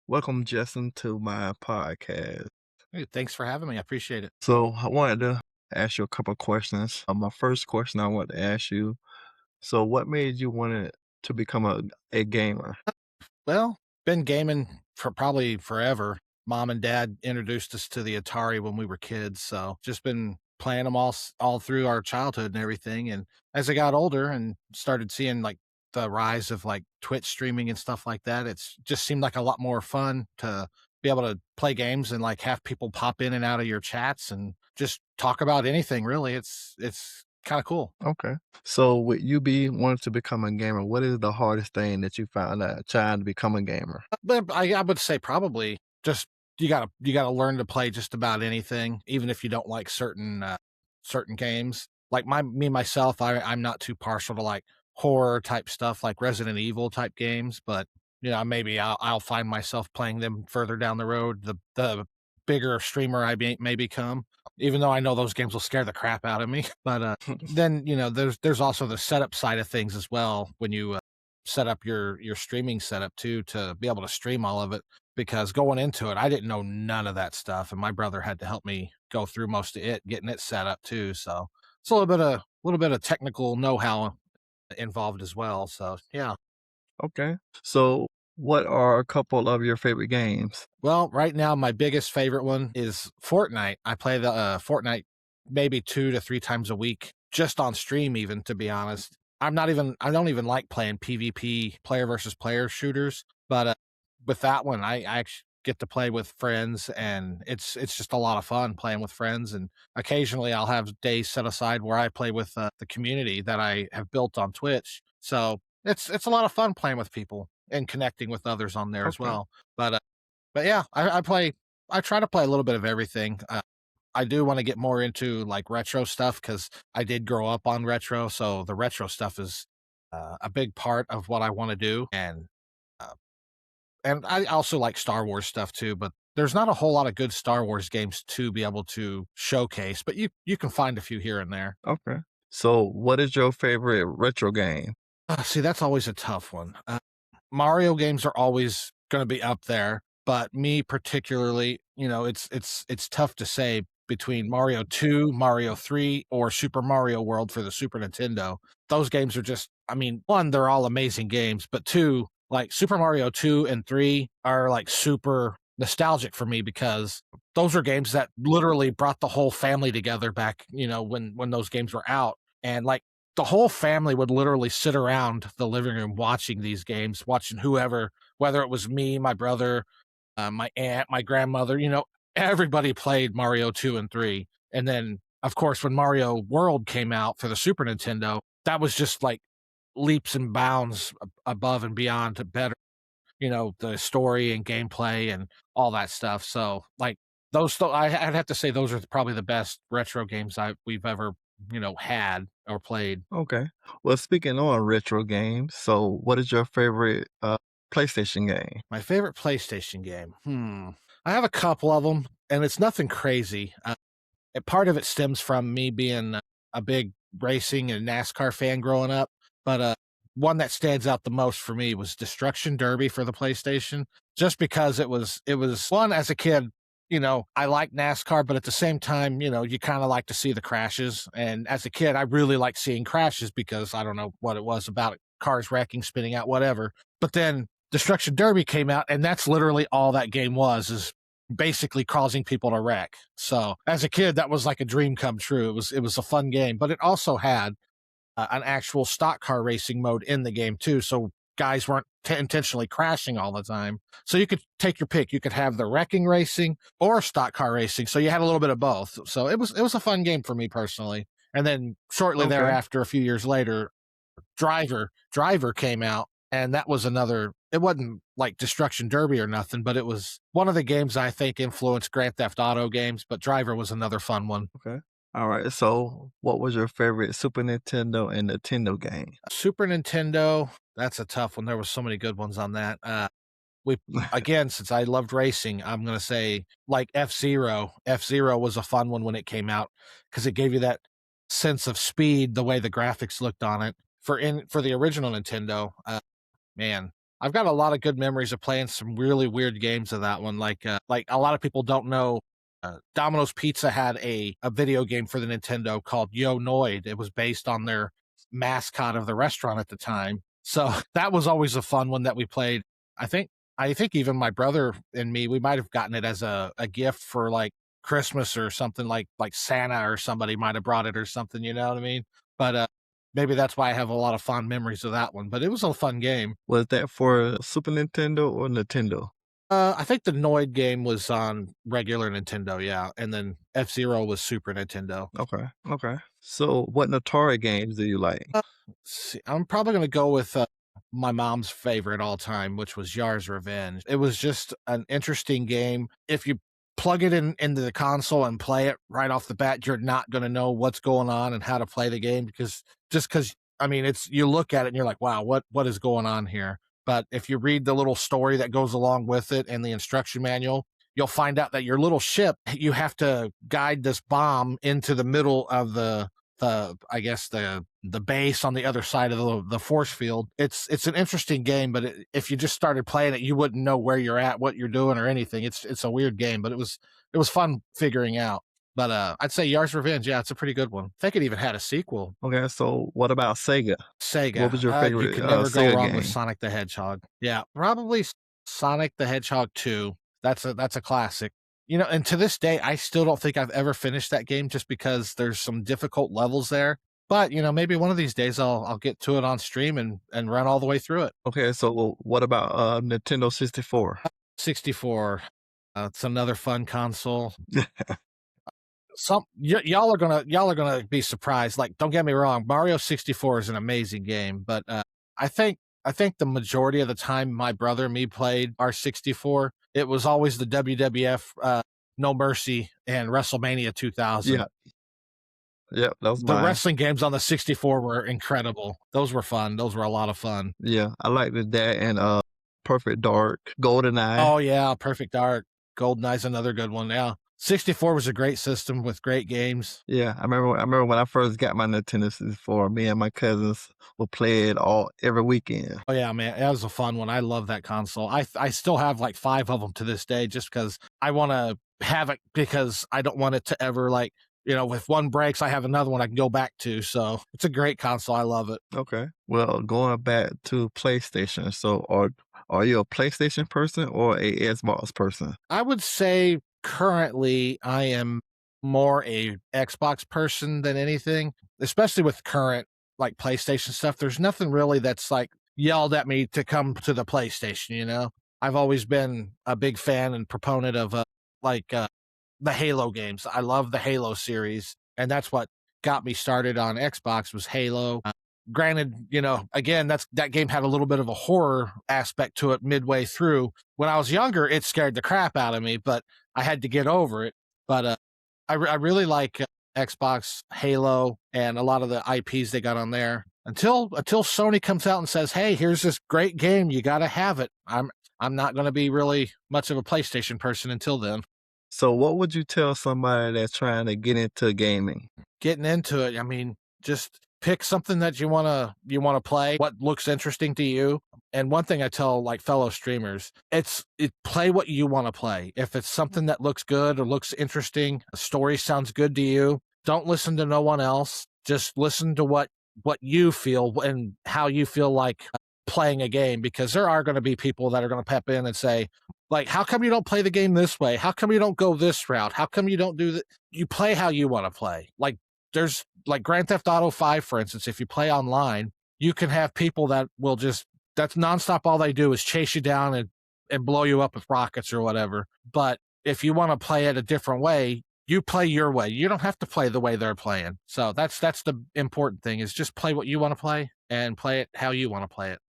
Welcome, Justin, to my podcast. Hey, thanks for having me. I appreciate it. So, I wanted to ask you a couple of questions. My first question I want to ask you. So, what made you want to become a gamer? Well, been gaming for probably forever. Mom and dad introduced us to the Atari when we were kids, so just been playing them all through our childhood and everything. And as I got older and started seeing like the rise of like Twitch streaming and stuff like that, it's just seemed like a lot more fun to be able to play games and like have people pop in and out of your chats and just talk about anything really. It's kind of cool. Okay. So, with you be wanting to become a gamer, what is the hardest thing that you found out trying to become a gamer? But I would say probably just you gotta learn to play just about anything, even if you don't like certain games. Like myself, I'm not too partial to like horror type stuff, like Resident Evil type games, but maybe I'll find myself playing them further down the road. The bigger streamer may become, even though I know those games will scare the crap out of me. But then there's also the setup side of things as well when you set up your streaming setup too to be able to stream all of it, because going into it I didn't know none of that stuff, and my brother had to help me go through most of it, getting it set up too. So it's a little bit of technical know-how involved as well. So yeah. Okay. So, what are a couple of your favorite games? Well, right now my biggest favorite one is Fortnite. I play the Fortnite maybe 2 to 3 times a week, just on stream. Even, to be honest, I don't even like playing PvP, player versus player shooters. But with that one, I actually get to play with friends, and it's just a lot of fun playing with friends. And occasionally I'll have days set aside where I play with the community that I have built on Twitch. So it's a lot of fun playing with people and connecting with others on there as Okay. well. But yeah, I play. I try to play a little bit of everything. I do want to get more into like retro stuff because I did grow up on retro, so the retro stuff is a big part of what I want to do. Uh, and I also like Star Wars stuff too. But there's not a whole lot of good Star Wars games to be able to showcase, but you can find a few here and there. Okay. So, what is your favorite retro game? See, that's always a tough one. Mario games are always going to be up there, but me particularly, it's tough to say between Mario 2, Mario 3, or Super Mario World for the Super Nintendo. Those games are just, I mean, one, they're all amazing games, but two, like Super Mario 2 and 3 are like super nostalgic for me because those are games that literally brought the whole family together back, when those games were out. And like the whole family would literally sit around the living room watching these games, watching whoever, whether it was me, my brother, my aunt, my grandmother, everybody played Mario 2 and 3. And then, of course, when Mario World came out for the Super Nintendo, that was just like leaps and bounds above and beyond to better, the story and gameplay and all that stuff. So, like, I'd have to say those are probably the best retro games we've ever, had or played. Okay. Well, speaking on retro games, so what is your favorite PlayStation game? My favorite PlayStation game. I have a couple of them, and it's nothing crazy. And part of it stems from me being a big racing and NASCAR fan growing up, but one that stands out the most for me was Destruction Derby for the PlayStation, just because it was one as a kid. I like NASCAR, but at the same time, you kind of like to see the crashes. And as a kid, I really liked seeing crashes because I don't know what it was about it, cars wrecking, spinning out, whatever. But then Destruction Derby came out, and that's literally all that game is basically causing people to wreck. So as a kid, that was like a dream come true. It was a fun game, but it also had an actual stock car racing mode in the game too. So guys weren't intentionally crashing all the time. So you could take your pick. You could have the wrecking racing or stock car racing. So you had a little bit of both. So it was a fun game for me personally. And then shortly Okay. thereafter, a few years later, Driver came out, and that was another. It wasn't like Destruction Derby or nothing, but it was one of the games I think influenced Grand Theft Auto games. But Driver was another fun one. Okay. All right. So, what was your favorite Super Nintendo and Nintendo game? Super Nintendo, that's a tough one. There was so many good ones on that. We Again, since I loved racing, I'm gonna say like F-Zero. F-Zero was a fun one when it came out because it gave you that sense of speed, the way the graphics looked on it. For the original Nintendo, man. I've got a lot of good memories of playing some really weird games of that one. Like a lot of people don't know, Domino's Pizza had a video game for the Nintendo called Yo Noid. It was based on their mascot of the restaurant at the time. So that was always a fun one that we played. I think I think even my brother and me, we might have gotten it as a gift for like Christmas or something, like Santa or somebody might have brought it or something, you know what I mean? But maybe that's why I have a lot of fond memories of that one. But it was a fun game. Was that for Super Nintendo or Nintendo? I think the Noid game was on regular Nintendo, yeah, and then F-Zero was Super Nintendo. Okay, okay. So what Atari games do you like? See, I'm probably gonna go with, my mom's favorite all time, which was Yar's Revenge. It was just an interesting game. If you plug it into the console and play it right off the bat, you're not gonna know what's going on and how to play the game because I mean, it's you look at it and you're like, "Wow, what is going on here?" But if you read the little story that goes along with it and the instruction manual, you'll find out that your little ship, you have to guide this bomb into the middle of the I guess the base on the other side of the force field. It's an interesting game, but if you just started playing it, you wouldn't know where you're at, what you're doing, or anything. It's a weird game, but it was fun figuring out. But I'd say Yar's Revenge, yeah, it's a pretty good one. I think it even had a sequel. Okay, so what about Sega? What was Sega, your you favorite could never go Sega wrong with game? Sonic the Hedgehog. Yeah, probably Sonic the Hedgehog 2. That's a classic. You know, and to this day, I still don't think I've ever finished that game just because there's some difficult levels there. But, maybe one of these days I'll get to it on stream and run all the way through it. Okay, so what about Nintendo 64? 64, it's another fun console. Y'all are gonna be surprised. Like, don't get me wrong, Mario 64 is an amazing game, but I think the majority of the time my brother and me played our 64, it was always the WWF No Mercy and WrestleMania 2000. Yeah, yeah, that was The mine. wrestling games on the 64 were incredible. Those were fun. Those were a lot of fun. Yeah, I liked that and Perfect Dark, GoldenEye. Oh yeah, Perfect Dark, GoldenEye's another good one. Yeah, 64 was a great system with great games. Yeah, I remember when I first got my Nintendo 64, me and my cousins would play it all every weekend. Oh yeah, man, that was a fun one. I love that console. I still have like 5 of them to this day just because I wanna have it because I don't want it to ever, like, if one breaks, I have another one I can go back to, so it's a great console, I love it. Okay. Well, going back to PlayStation, so are you a PlayStation person or a Xbox person? I would say currently I am more a Xbox person than anything, especially with current, like, PlayStation stuff. There's nothing really that's, like, yelled at me to come to the PlayStation, you know? I've always been a big fan and proponent of, like, the Halo games. I love the Halo series, and that's what got me started on Xbox was Halo. Granted, again, that game had a little bit of a horror aspect to it midway through. When I was younger, it scared the crap out of me, but I had to get over it. But I really like Xbox, Halo, and a lot of the IPs they got on there. Until Sony comes out and says, "Hey, here's this great game, you got to have it." I'm not going to be really much of a PlayStation person until then. So what would you tell somebody that's trying to get into gaming? Getting into it, I mean, just pick something that you wanna play, what looks interesting to you. And one thing I tell, like, fellow streamers, play what you wanna play. If it's something that looks good or looks interesting, a story sounds good to you, don't listen to no one else. Just listen to what you feel and how you feel like playing a game, because there are gonna be people that are gonna pep in and say, like, "How come you don't play the game this way? How come you don't go this route? How come you don't do that?" You play how you wanna play. Like, there's like Grand Theft Auto 5, for instance, if you play online, you can have people that will that's nonstop. All they do is chase you down and blow you up with rockets or whatever. But if you want to play it a different way, you play your way. You don't have to play the way they're playing. So that's the important thing is just play what you want to play and play it how you want to play it.